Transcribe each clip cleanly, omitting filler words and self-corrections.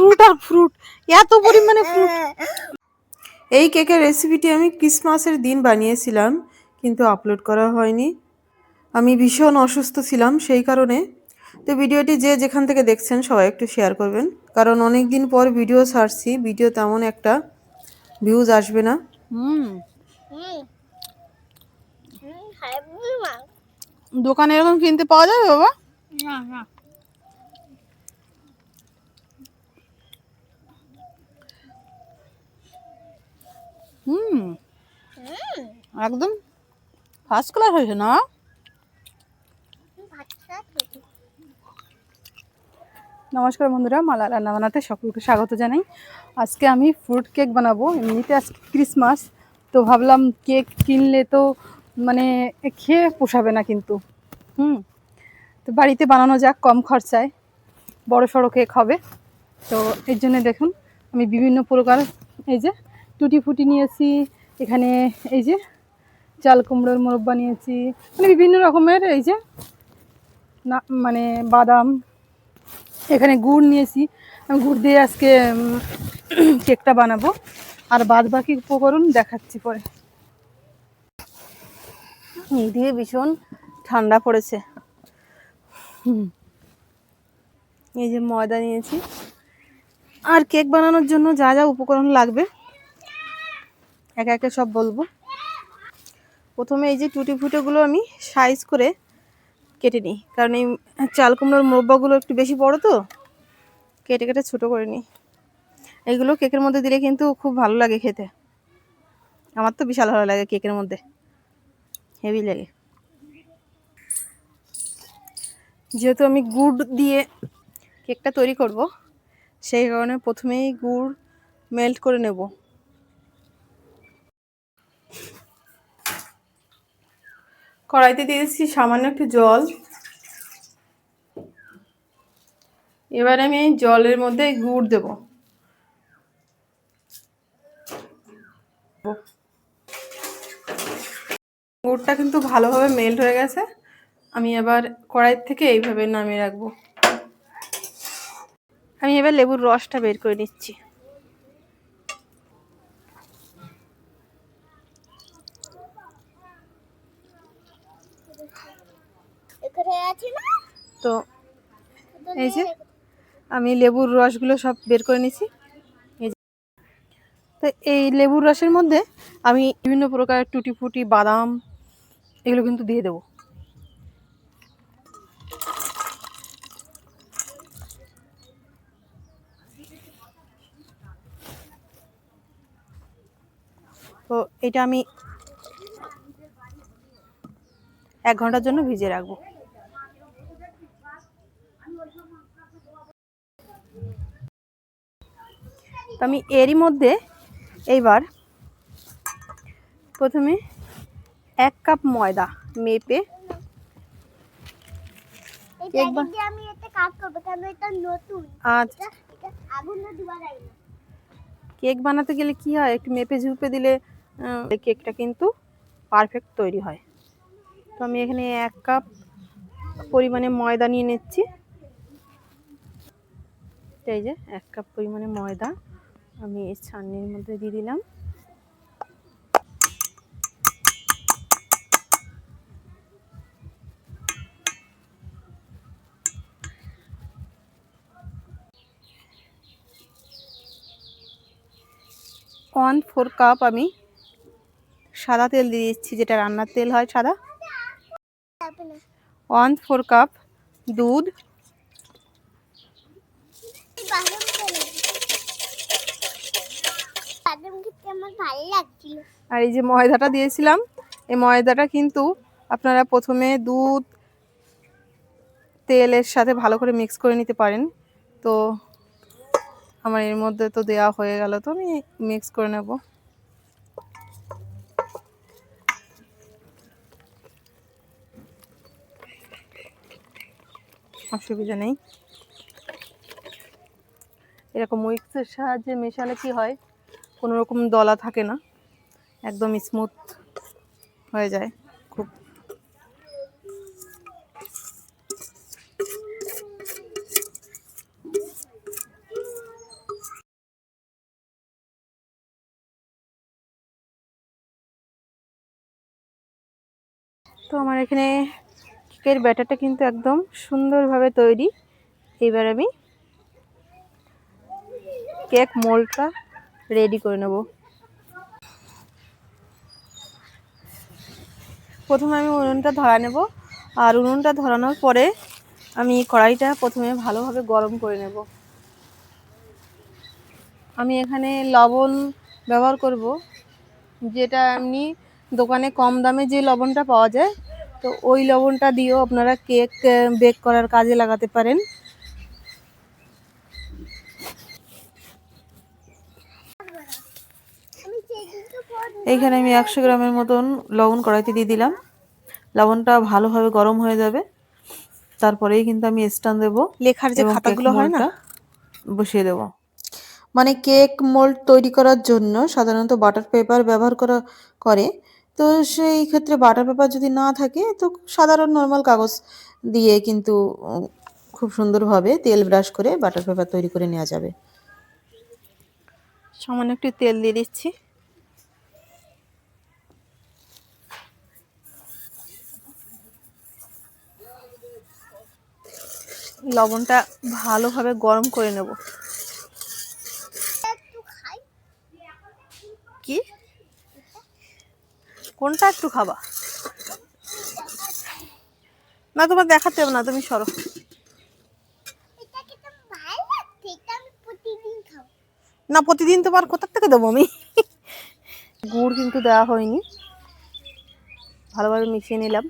Fruit আর fruit, এত পরিমাণে fruit. এই কেকের রেসিপিটি আমি ক্রিসমাসের দিন বানিয়েছিলাম, কিন্তু আপলোড করা হয়নি। আমি ভীষণ অসুস্থ ছিলাম সেই কারণে। তো ভিডিওটি যে যেখান থেকে দেখছেন সবাই একটু শেয়ার করবেন, কারণ অনেক দিন পর ভিডিও ছাড়ছি, ভিডিও তেমন একটা ভিউজ আসবে না। দোকানে এরকম কিনতে পাওয়া যাবে বাবা? না না, একদম ফার্স্ট ক্লাস হয়েছে না? নমস্কার বন্ধুরা, মালা রান্না বানাতে সকলকে স্বাগত জানাই। আজকে আমি ফ্রুট কেক বানাবো। এমনিতে আজকে ক্রিসমাস, তো ভাবলাম কেক কিনলে তো মানে খেয়ে পোষাবে না কিন্তু। তো বাড়িতে বানানো যাক কম খরচায়, বড় সড়ো কেক হবে। তো এর জন্য দেখুন আমি বিভিন্ন প্রকার, এই যে টুটি ফুটি নিয়েছি, এখানে এই যে চাল কুমড়োর মোরব্বা নিয়েছি, মানে বিভিন্ন রকমের, এই যে না মানে বাদাম, এখানে গুড় নিয়েছি। আমি গুড় দিয়ে আজকে কেকটা বানাবো, আর বাদ বাকি উপকরণ দেখাচ্ছি পরে। দিয়ে ভীষণ ঠান্ডা পড়েছে। এই যে ময়দা নিয়েছি, আর কেক বানানোর জন্য যা যা উপকরণ লাগবে একে একে সব বলবো। প্রথমে এই যে টুটি ফুটোগুলো আমি সাইজ করে কেটে নিই, কারণ এই চাল কুমড়োর মোরব্বাগুলো একটু বেশি বড়, তো কেটে কেটে ছোটো করে নিই। এইগুলো কেকের মধ্যে দিলে কিন্তু খুব ভালো লাগে খেতে। আমার তো বিশাল ভালো লাগে কেকের মধ্যে, হেভি লাগে। যেহেতু আমি গুড় দিয়ে কেকটা তৈরি করব, সেই কারণে প্রথমেই গুড় মেল্ট করে নেব। কড়াইতে দিয়েছি সামান্য একটু জল। এবার আমি এই জলের মধ্যে গুড় দেব। গুড়টা কিন্তু ভালোভাবে মেল্ট হয়ে গেছে। আমি এবার কড়াই থেকে এইভাবে নামিয়ে রাখবো। আমি এবার লেবুর রসটা বের করে নিচ্ছি। তো এই যে আমি লেবুর রসগুলো সব বের করে নিচ্ছি। তো এই লেবুর রসের মধ্যে আমি বিভিন্ন প্রকার টুটি ফুটি বাদাম এগুলো কিন্তু দিয়ে দেবো। তো এটা আমি 1 ঘন্টার জন্য ভিজিয়ে রাখবো। তো আমি এরই মধ্যে এইবার প্রথমে 1 কাপ ময়দা মেপে কেক বানাতে গেলে কি হয়, একটু মেপে ঝুপে দিলে কেকটা কিন্তু পারফেক্ট তৈরি হয়। তো আমি এখানে 1 কাপ পরিমাণে ময়দা নিয়ে নিচ্ছি। এই যে 1 কাপ পরিমাণে ময়দা আমি এই ছাঁকনির মধ্যে দিয়ে দিলাম। ওয়ান 4 কাপ আমি সাদা তেল দিয়ে দিচ্ছি, যেটা রান্নার তেল হয় সাদা। 1 4 কাপ দুধ, আর এই যে ময়দাটা দিয়েছিলাম, এই ময়দাটা কিন্তু আপনারা প্রথমে দুধ তেলের সাথে ভালো করে মিক্স করে নিতে পারেন। তো আমার এর মধ্যে তো দেওয়া হয়ে গেল, তো আমি মিক্স করে নেব। অসুবিধা নেই, এরকম উইক্সের সাহায্যে মেশালে কি হয়, কোনো রকম দলা থাকে না, একদম স্মুথ হয়ে যায় খুব। আমার এখানে কেকের ব্যাটারটা কিন্তু একদম সুন্দরভাবে তৈরি। এবার আমি কেক মোল্ডটা রেডি করে নেব। প্রথমে আমি উনুনটা ধরা নেব, আর উনুনটা ধরানোর পরে আমি কড়াইটা প্রথমে ভালোভাবে গরম করে নেব। আমি এখানে লবণ ব্যবহার করব, যেটা এমনি দোকানে কম দামে যে লবণটা পাওয়া যায়, তো ওই লবণটা দিয়েও আপনারা কেক বেক করার কাজে লাগাতে পারেন। এইখানে আমি 100 গ্রামের মতন লবণ কড়াইতে দিয়ে দিলাম। লবণটা ভালোভাবে গরম হয়ে যাবে, তারপরেই কিন্তু আমি স্ট্যান্ড দেবো, লেখার যে খাতাগুলো হয় না বসিয়ে দেব। মানে কেক মোল্ড তৈরি করার জন্য সাধারণত বাটার পেপার ব্যবহার করে। তো সেই ক্ষেত্রে বাটার পেপার যদি না থাকে তো সাধারণ নর্মাল কাগজ দিয়ে কিন্তু খুব সুন্দরভাবে তেল ব্রাশ করে বাটার পেপার তৈরি করে নেওয়া যাবে। সামান্য একটু তেল দিয়ে দিচ্ছি। লবণটা ভালোভাবে গরম করে নেব। কি কোনটা একটু খাবা না? তোমার দেখাতে হবে না, তুমি সরো। না, প্রতিদিন তোমার কোথা থেকে দেবো আমি? গুড় কিন্তু দেওয়া হয়নি, ভালোভাবে মিশিয়ে নিলাম,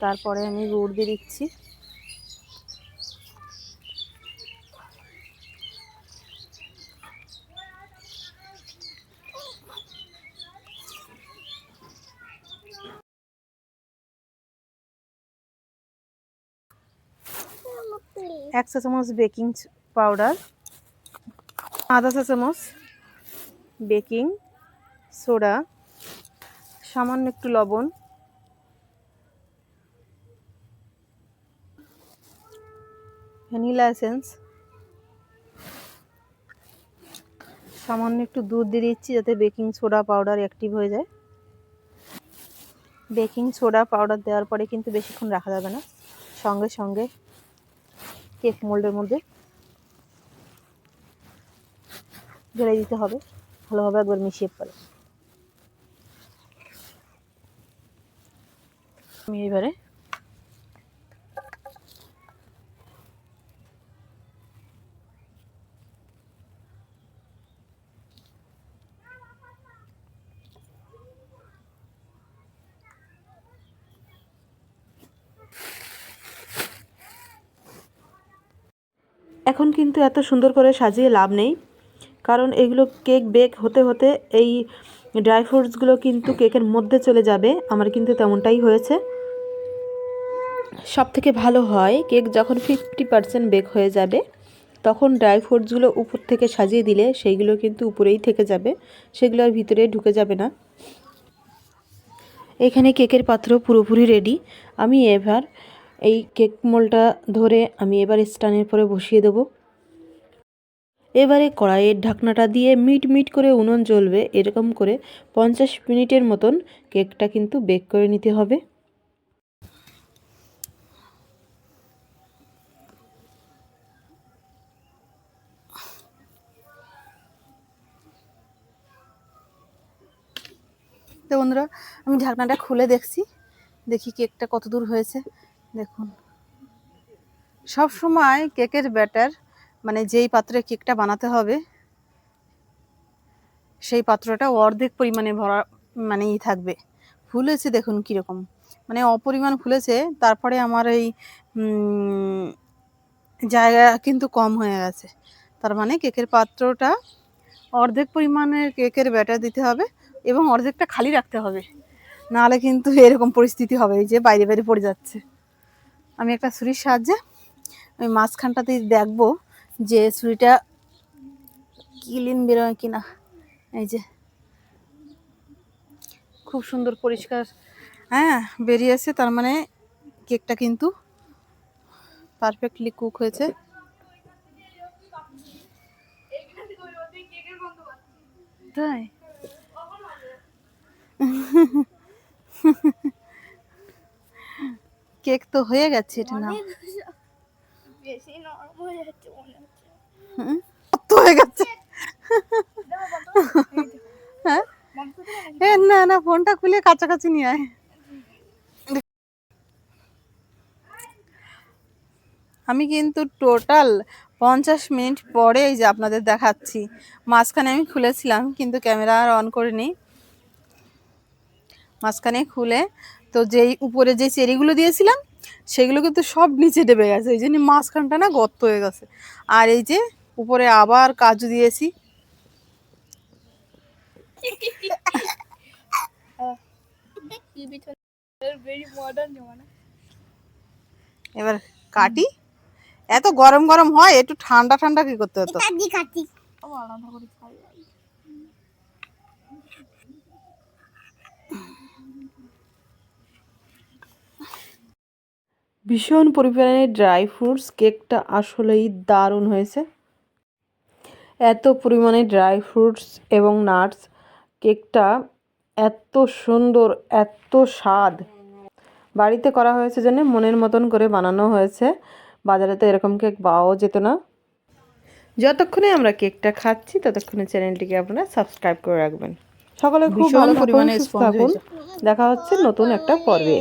তারপরে আমি গুড় দিয়ে দিচ্ছি। এক চা চামচ বেকিং পাউডার, আধা চা চামচ বেকিং সোডা, সামান্য একটু লবণ, ভ্যানিলা এসেন্স, সামান্য একটু দুধ দিয়ে দিচ্ছি যাতে বেকিং সোডা পাউডার অ্যাক্টিভ হয়ে যায়। বেকিং সোডা পাউডার দেওয়ার পরে কিন্তু বেশিক্ষণ রাখা যাবে না, সঙ্গে সঙ্গে কেক মোল্ডের মধ্যে ঢেলে দিতে হবে, ভালোভাবে একবার মিশিয়ে পরে। আমি এবারে এখন কিন্তু এত সুন্দর করে সাজিয়ে লাভ নেই, কারণ এগুলো কেক বেক হতে হতে এই ড্রাই ফ্রুটসগুলো কিন্তু কেকের মধ্যে চলে যাবে। আমার কিন্তু তেমনটাই হয়েছে। সব থেকে ভালো হয় কেক যখন 50% বেক হয়ে যাবে তখন ড্রাই ফ্রুটসগুলো উপর থেকে সাজিয়ে দিলে সেইগুলো কিন্তু উপরেই থেকে যাবে, সেগুলো আর ভিতরে ঢুকে যাবে না। এখানে কেকের পাত্র পুরোপুরি রেডি। আমি এবার এই কেক মোল্ডটা ধরে আমি এবার স্ট্যান্ডের পরে বসিয়ে দেবো। এবারে কড়াইয়ের ঢাকনাটা দিয়ে মিট মিট করে উনুন জ্বলবে এরকম করে 50 মিনিটের মতন কেকটা কিন্তু বেক করে নিতে হবে। তো বন্ধুরা, আমি ঢাকনাটা খুলে দেখি কেকটা কত দূর হয়েছে। দেখুন, সব সময় কেকের ব্যাটার মানে যেই পাত্রে কেকটা বানাতে হবে সেই পাত্রটা অর্ধেক পরিমাণে ভরা থাকবে। ফুলেছে দেখুন কীরকম, মানে অপরিমাণ ফুলেছে। তারপরে আমার এই জায়গা কিন্তু কম হয়ে গেছে, তার মানে কেকের পাত্রটা অর্ধেক পরিমাণের কেকের ব্যাটার দিতে হবে এবং অর্ধেকটা খালি রাখতে হবে, নাহলে কিন্তু এরকম পরিস্থিতি হবে যে বাইরে বাইরে পড়ে যাচ্ছে। আমি একটা ছুরির সাহায্যে আমি মাঝখানটাতেই দেখবো যে ছুরিটা ক্লিন বেরোয় কিনা। এই যে খুব সুন্দর পরিষ্কার, হ্যাঁ বেরিয়েছে, তার মানে কেকটা কিন্তু পারফেক্টলি কুক হয়েছে। তাই কেক তো হয়ে গেছে, এটা না বেশি নরম হয়ে যাচ্ছে মনে হচ্ছে। তো হয়ে গেছে। হ্যাঁ না না, ফোনটা খুলে কাছাকাছি নিয়ে আয়। আমি কিন্তু টোটাল 50 মিনিট পরে এই যে আপনাদের দেখাচ্ছি। মাঝখানে আমি খুলেছিলাম কিন্তু ক্যামেরা আর অন করিনি। মাঝখানে খুলে তো যেই উপরে যে চেরিগুলো দিয়েছিলাম সেগুলো কিন্তু সব নিচে ডেবে গেছে, এই জন্য মাঝখানটা না গর্ত হয়ে গেছে। আর এই যে উপরে আবার কাজু দিয়েছি। এবার কাটি। এত গরম গরম হয়, একটু ঠান্ডা ঠান্ডা কি করতে হতো। ভীষণ পরিমাণে ড্রাই ফ্রুটস, কেকটা আসলেই দারুণ হয়েছে। এত পরিমাণে ড্রাই ফ্রুটস এবং নাটস, কেকটা এত সুন্দর, এত স্বাদ। বাড়িতে করা হয়েছে জন্য মনের মতন করে বানানো হয়েছে, বাজারে তো এরকম কেক পাওয়াও যেত না। যতক্ষণে আমরা কেকটা খাচ্ছি ততক্ষণে চ্যানেলটিকে আপনারা সাবস্ক্রাইব করে রাখবেন। সকলে খুব ভালো থাকুন, সুস্থ থাকুন। দেখা হচ্ছে নতুন একটা পর্বে।